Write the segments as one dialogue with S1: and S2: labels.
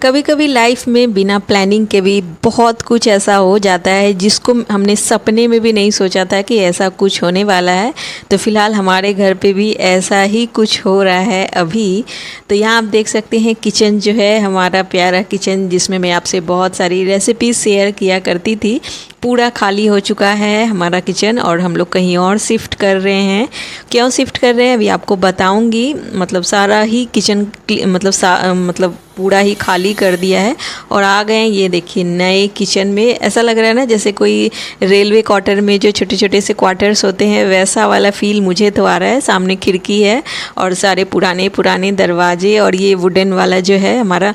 S1: कभी कभी लाइफ में बिना प्लानिंग के भी बहुत कुछ ऐसा हो जाता है जिसको हमने सपने में भी नहीं सोचा था कि ऐसा कुछ होने वाला है। तो फ़िलहाल हमारे घर पे भी ऐसा ही कुछ हो रहा है अभी। तो यहाँ आप देख सकते हैं किचन जो है, हमारा प्यारा किचन जिसमें मैं आपसे बहुत सारी रेसिपी शेयर किया करती थी, पूरा खाली हो चुका है हमारा किचन और हम लोग कहीं और शिफ्ट कर रहे हैं। क्यों शिफ्ट कर रहे हैं अभी आपको बताऊंगी। मतलब सारा ही किचन मतलब पूरा ही खाली कर दिया है और आ गए हैं ये देखिए नए किचन में। ऐसा लग रहा है ना जैसे कोई रेलवे क्वार्टर में जो छोटे छोटे से क्वार्टर्स होते हैं, वैसा वाला फील मुझे तो आ रहा है। सामने खिड़की है और सारे पुराने पुराने दरवाजे, और ये वुडन वाला जो है हमारा,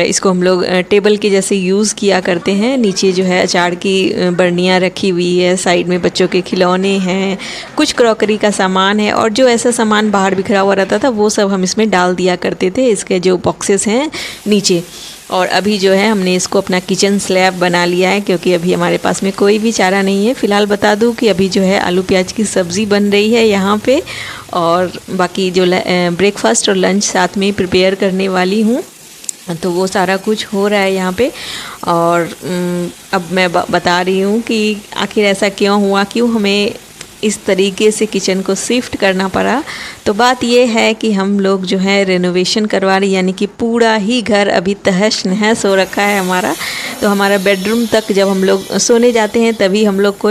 S1: इसको हम लोग टेबल के जैसे यूज़ किया करते हैं। नीचे जो है अचार की बर्नियाँ रखी हुई है, साइड में बच्चों के खिलौने हैं, कुछ क्रॉकरी का सामान है, और जो ऐसा सामान बाहर बिखरा हुआ रहता था वो सब हम इसमें डाल दिया करते थे, इसके जो बॉक्सेस हैं नीचे। और अभी जो है हमने इसको अपना किचन स्लैब बना लिया है, क्योंकि अभी हमारे पास में कोई भी चारा नहीं है। फ़िलहाल बता दूं कि अभी जो है आलू प्याज की सब्ज़ी बन रही है यहाँ पे, और बाकी जो ब्रेकफास्ट और लंच साथ में प्रिपेयर करने वाली हूँ। तो वो सारा कुछ हो रहा है यहाँ पे। और अब मैं बता रही हूँ कि आखिर ऐसा क्यों हुआ, क्यों हमें इस तरीके से किचन को शिफ्ट करना पड़ा। तो बात ये है कि हम लोग जो है रेनोवेशन करवा रहे, यानी कि पूरा ही घर अभी तहस नहस हो रखा है हमारा। तो हमारा बेडरूम तक जब हम लोग सोने जाते हैं तभी हम लोग को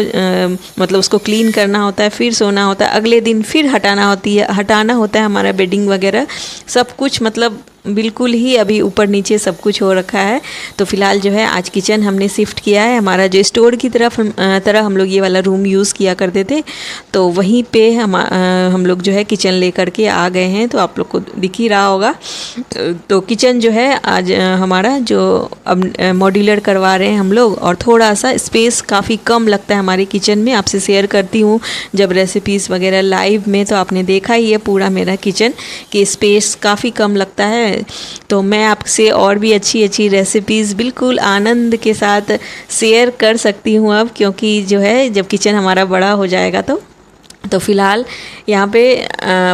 S1: मतलब उसको क्लीन करना होता है, फिर सोना होता है, अगले दिन फिर हटाना होता है हमारा बेडिंग वगैरह सब कुछ। मतलब बिल्कुल ही अभी ऊपर नीचे सब कुछ हो रखा है। तो फ़िलहाल जो है आज किचन हमने शिफ्ट किया है। हमारा जो स्टोर की तरह हम लोग ये वाला रूम यूज़ किया करते थे, तो वहीं पे हम लोग जो है किचन लेकर के आ गए हैं। तो आप लोग को दिख ही रहा होगा। तो किचन जो है आज हमारा जो अब मॉड्यूलर करवा रहे हैं हम लोग, और थोड़ा सा स्पेस काफ़ी कम लगता है हमारे किचन में। आपसे शेयर करती हूँ जब रेसिपीज़ वगैरह लाइव में, तो आपने देखा ही है पूरा मेरा किचन कि स्पेस काफ़ी कम लगता है। तो मैं आपसे और भी अच्छी अच्छी रेसिपीज़ बिल्कुल आनंद के साथ शेयर कर सकती हूँ अब, क्योंकि जो है जब किचन हमारा बड़ा हो जाएगा तो फ़िलहाल यहाँ पे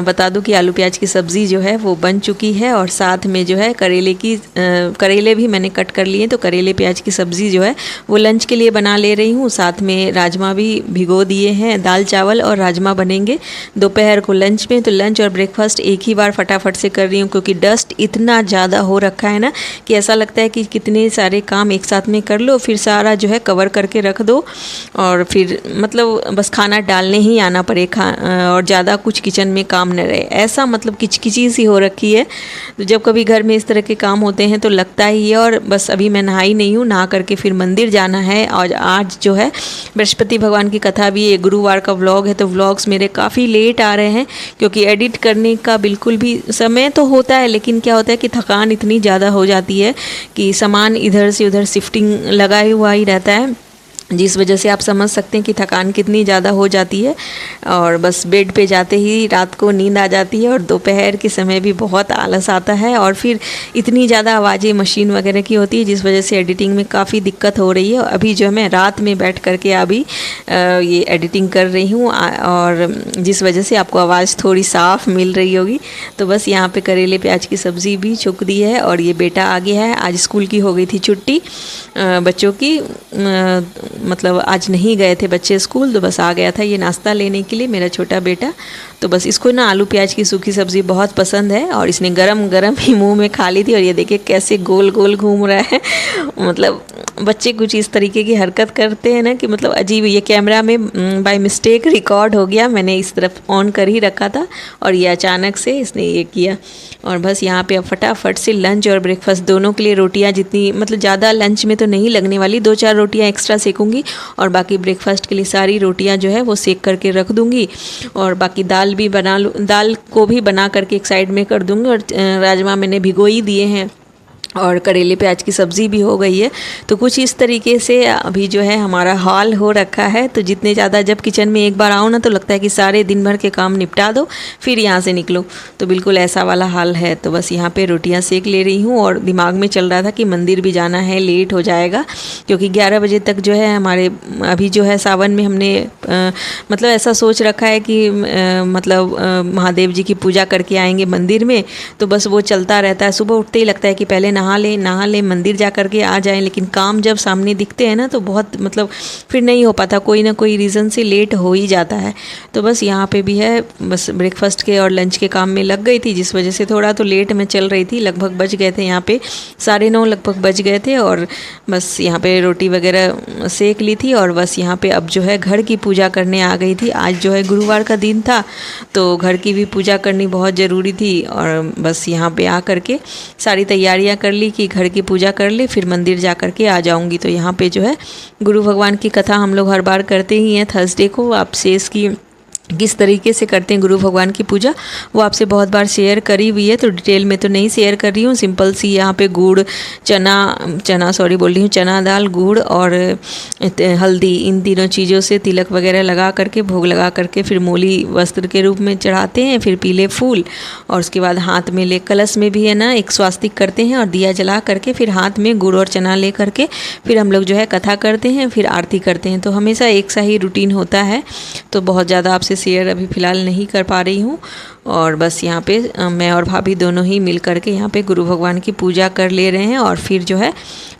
S1: बता दूँ कि आलू प्याज की सब्ज़ी जो है वो बन चुकी है, और साथ में जो है करेले भी मैंने कट कर लिए। तो करेले प्याज की सब्ज़ी जो है वो लंच के लिए बना ले रही हूँ। साथ में राजमा भी भिगो दिए हैं, दाल चावल और राजमा बनेंगे दोपहर को लंच में। तो लंच और ब्रेकफास्ट एक ही बार फटाफट से कर रही हूँ, क्योंकि डस्ट इतना ज़्यादा हो रखा है ना कि ऐसा लगता है कि कितने सारे काम एक साथ में कर लो, फिर सारा जो है कवर करके रख दो, और फिर मतलब बस खाना डालने ही आना पड़े और ज़्यादा कुछ किचन में काम न रहे। ऐसा मतलब किचकिची सी हो रखी है। तो जब कभी घर में इस तरह के काम होते हैं तो लगता ही है। और बस अभी मैं नहाई नहीं हूँ, नहा करके फिर मंदिर जाना है। और आज जो है बृहस्पति भगवान की कथा भी है, गुरुवार का व्लॉग है। तो व्लॉग्स मेरे काफ़ी लेट आ रहे हैं, क्योंकि एडिट करने का बिल्कुल भी समय तो होता है, लेकिन क्या होता है कि थकान इतनी ज़्यादा हो जाती है कि सामान इधर से उधर शिफ्टिंग लगा हुआ ही रहता है, जिस वजह से आप समझ सकते हैं कि थकान कितनी ज़्यादा हो जाती है। और बस बेड पे जाते ही रात को नींद आ जाती है, और दोपहर के समय भी बहुत आलस आता है, और फिर इतनी ज़्यादा आवाज़ें मशीन वगैरह की होती है, जिस वजह से एडिटिंग में काफ़ी दिक्कत हो रही है। अभी जो मैं रात में बैठ करके अभी ये एडिटिंग कर रही हूँ, और जिस वजह से आपको आवाज़ थोड़ी साफ़ मिल रही होगी। तो बस यहाँ पर करेले प्याज की सब्ज़ी भी छुक दी है, और ये बेटा आ गया है। आज स्कूल की हो गई थी छुट्टी बच्चों की, मतलब आज नहीं गए थे बच्चे स्कूल, तो बस आ गया था ये नाश्ता लेने के लिए मेरा छोटा बेटा। तो बस इसको ना आलू प्याज की सूखी सब्ज़ी बहुत पसंद है, और इसने गरम गरम ही मुंह में खा ली थी। और ये देखिए कैसे गोल गोल घूम रहा है। मतलब बच्चे कुछ इस तरीके की हरकत करते हैं ना कि मतलब अजीब। ये कैमरा में बाय मिस्टेक रिकॉर्ड हो गया, मैंने इस तरफ ऑन कर ही रखा था, और ये अचानक से इसने ये किया। और बस यहाँ पे अब फटाफट से लंच और ब्रेकफास्ट दोनों के लिए रोटियाँ, जितनी मतलब ज़्यादा लंच में तो नहीं लगने वाली, 2-4 रोटियाँ एक्स्ट्रा सेकूँगी, और बाकी ब्रेकफास्ट के लिए सारी रोटियाँ जो है वो सेक करके रख दूँगी। और बाकी दाल को भी बना करके एक साइड में कर दूँगी, और राजमा मैंने भिगो ही दिए हैं, और करेले प्याज की सब्ज़ी भी हो गई है। तो कुछ इस तरीके से अभी जो है हमारा हाल हो रखा है। तो जितने ज़्यादा जब किचन में एक बार आओ ना, तो लगता है कि सारे दिन भर के काम निपटा दो फिर यहाँ से निकलो। तो बिल्कुल ऐसा वाला हाल है। तो बस यहाँ पे रोटियाँ सेक ले रही हूँ, और दिमाग में चल रहा था कि मंदिर भी जाना है, लेट हो जाएगा, क्योंकि 11 बजे तक जो है हमारे अभी जो है सावन में हमने मतलब ऐसा सोच रखा है कि महादेव जी की पूजा करके आएंगे मंदिर में। तो बस वो चलता रहता है। सुबह उठते ही लगता है कि पहले नहा लें मंदिर जा कर के आ जाएं, लेकिन काम जब सामने दिखते हैं ना तो बहुत मतलब फिर नहीं हो पाता, कोई ना कोई रीज़न से लेट हो ही जाता है। तो बस यहाँ पे भी है, बस ब्रेकफास्ट के और लंच के काम में लग गई थी, जिस वजह से थोड़ा तो लेट में चल रही थी। लगभग बज गए थे यहाँ पे 9:30 लगभग बज गए थे, और बस यहाँ पे रोटी वगैरह सेक ली थी और बस यहाँ पे अब जो है घर की पूजा करने आ गई थी। आज जो है गुरुवार का दिन था तो घर की भी पूजा करनी बहुत ज़रूरी थी, और बस यहाँ पे आ करके सारी तैयारियाँ कर ली कि घर की पूजा कर ले फिर मंदिर जा कर के आ जाऊँगी। तो यहाँ पे जो है गुरु भगवान की कथा हम लोग हर बार करते ही हैं थर्सडे को। आपसे इसकी किस तरीके से करते हैं गुरु भगवान की पूजा वो आपसे बहुत बार शेयर करी हुई है, तो डिटेल में तो नहीं शेयर कर रही हूँ। सिंपल सी यहाँ पे गुड़ चना दाल गुड़ और हल्दी, इन तीनों चीज़ों से तिलक वगैरह लगा करके भोग लगा करके फिर मूली वस्त्र के रूप में चढ़ाते हैं, फिर पीले फूल, और उसके बाद हाथ में ले कलश में भी है ना एक स्वास्तिक करते हैं और दिया जला करके फिर हाथ में गुड़ और चना ले करके फिर हम लोग जो है कथा करते हैं, फिर आरती करते हैं। तो हमेशा एक सा ही रूटीन होता है, तो बहुत ज़्यादा आपसे शेयर अभी फ़िलहाल नहीं कर पा रही हूँ। और बस यहाँ पे मैं और भाभी दोनों ही मिल करके यहाँ पे गुरु भगवान की पूजा कर ले रहे हैं, और फिर जो है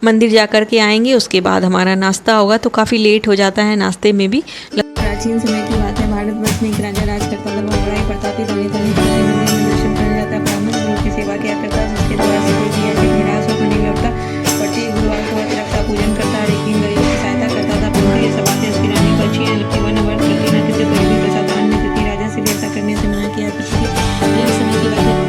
S1: मंदिर जा कर के आएंगे। उसके बाद हमारा नाश्ता होगा, तो काफ़ी लेट हो जाता है नाश्ते में भी।
S2: प्राचीन समय की बात है, भारतवर्ष में एक राजा राज करता था। वह बड़ा ही प्रतापी धनी मंदिर में दर्शन करने जाता, ब्राह्मण लोगों की सेवा किया करता, जिसके द्वारा से कोई भी ऐसे निराश होकर नहीं लौटता। प्रत्येक गुरुवार को वह रक्षा पूजन करता, हर एक दिन गरीबों की सहायता करता था। परंतु ये सब बातें उसकी रानी को अच्छी नहीं लगती। वह न व्रत करती न किसी कोई भी प्रसाद दान नहीं देती। राजा से भी ऐसा करने से मना किया। पिछले एक समय की बात है,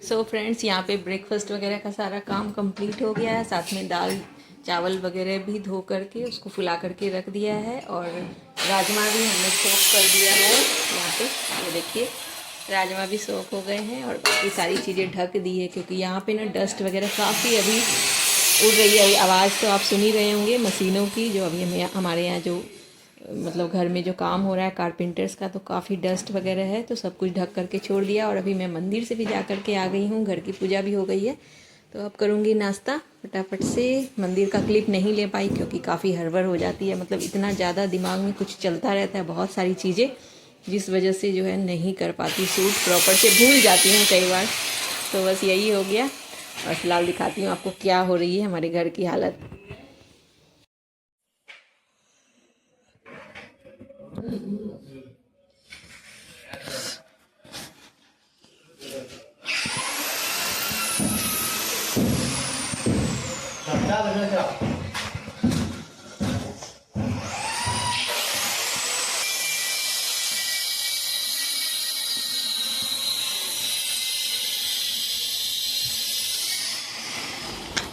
S1: सो फ्रेंड्स यहाँ पे ब्रेकफास्ट वगैरह का सारा काम कंप्लीट हो गया है। साथ में दाल चावल वगैरह भी धो करके उसको फुला करके रख दिया है, और राजमा भी हमने सोख कर दिया है। यहाँ पे ये देखिए राजमा भी सोख हो गए हैं, और बाकी सारी चीज़ें ढक दी है, क्योंकि यहाँ पे ना डस्ट वगैरह काफ़ी अभी उड़ रही है। आवाज़ तो आप सुन ही रहे होंगे मशीनों की, जो अभी हमारे यहाँ जो मतलब घर में जो काम हो रहा है कारपेंटर्स का, तो काफ़ी डस्ट वगैरह है, तो सब कुछ ढक करके छोड़ दिया। और अभी मैं मंदिर से भी जा कर के आ गई हूँ, घर की पूजा भी हो गई है। तो अब करूँगी नाश्ता फटाफट से। मंदिर का क्लिप नहीं ले पाई क्योंकि काफ़ी हड़बड़ हो जाती है, मतलब इतना ज़्यादा दिमाग में कुछ चलता रहता है, बहुत सारी चीज़ें, जिस वजह से जो है नहीं कर पाती शूट प्रॉपर से, भूल जाती हूँ कई बार। तो बस यही हो गया, और फिलहाल दिखाती हूँ आपको क्या हो रही है हमारे घर की हालत।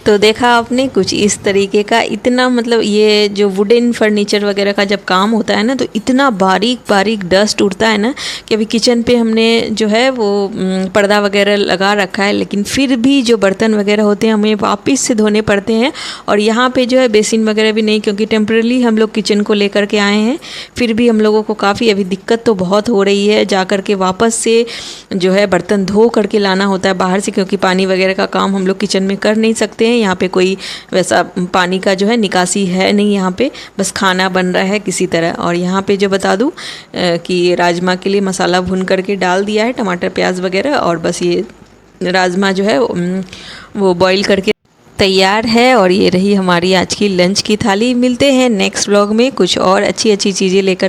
S1: तो देखा आपने कुछ इस तरीके का, इतना मतलब ये जो वुडन फर्नीचर वगैरह का जब काम होता है ना, तो इतना बारीक बारीक डस्ट उड़ता है ना, कि अभी किचन पे हमने जो है वो पर्दा वगैरह लगा रखा है, लेकिन फिर भी जो बर्तन वगैरह होते हैं हमें वापस से धोने पड़ते हैं। और यहाँ पे जो है बेसिन वगैरह भी नहीं, क्योंकि टेम्परेली हम लोग किचन को लेकर के आए हैं। फिर भी हम लोगों को काफ़ी अभी दिक्कत तो बहुत हो रही है, जा कर के वापस से जो है बर्तन धो करके लाना होता है बाहर से, क्योंकि पानी वगैरह का काम हम लोग किचन में कर नहीं सकते हैं। यहाँ पे कोई वैसा पानी का जो है निकासी है नहीं, यहाँ पे बस खाना बन रहा है किसी तरह। और यहाँ पे जो बता दूँ कि राजमा के लिए मसाला भून करके डाल दिया है, टमाटर प्याज वगैरह, और बस ये राजमा जो है वो बॉईल करके तैयार है। और ये रही हमारी आज की लंच की थाली। मिलते हैं नेक्स्ट व्लॉग में कुछ और अच्छी अच्छी चीज़ें लेकर।